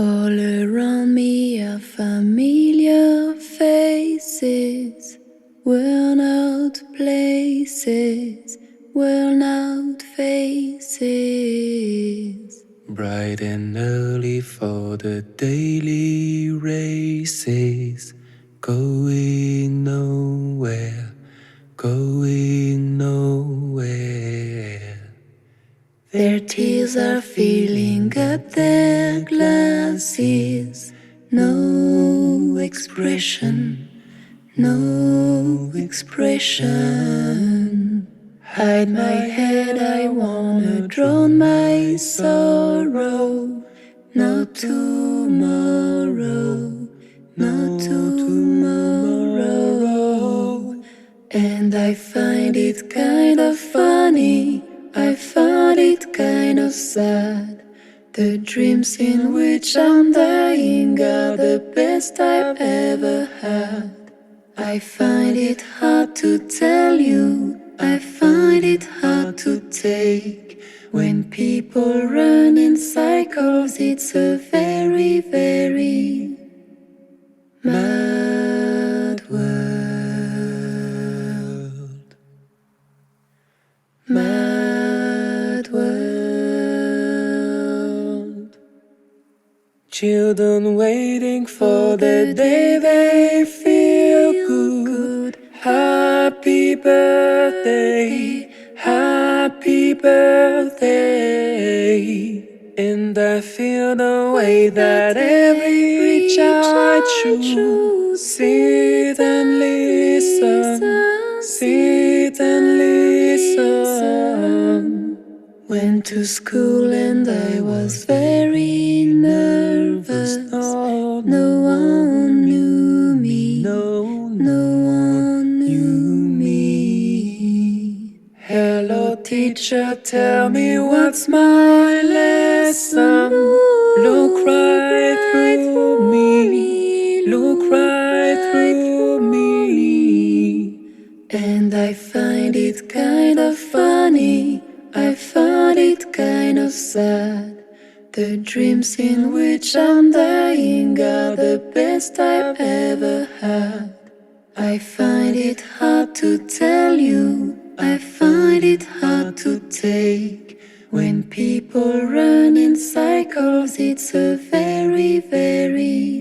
All around me are familiar faces, worn out places, worn out faces. Bright and early for the daily races, going nowhere, going nowhere. Their tears are filling up their glasses. No expression, no expression. Hide my head, I wanna drown my sorrow. No tomorrow, no tomorrow. And I find it kind of funny, I find it kind of sad. The dreams in which I'm dying are the best I've ever had. I find it hard to tell you, I find it hard to take. When people run in cycles, it's a very, very mad world. Mad world. Children waiting for the day they feel good. Happy birthday, happy birthday. And I feel the way that every child should sit and listen, sit and listen. Went to school and I was very nervous. No one knew me, no one knew me. Hello teacher, tell me what's my lesson. Look right through me, look right through me. And I find it kind of funny, I find it kind of sad. The dreams in which I'm dying are the best I've ever had. I find it hard to tell you, I find it hard to take. When people run in cycles, it's a very, very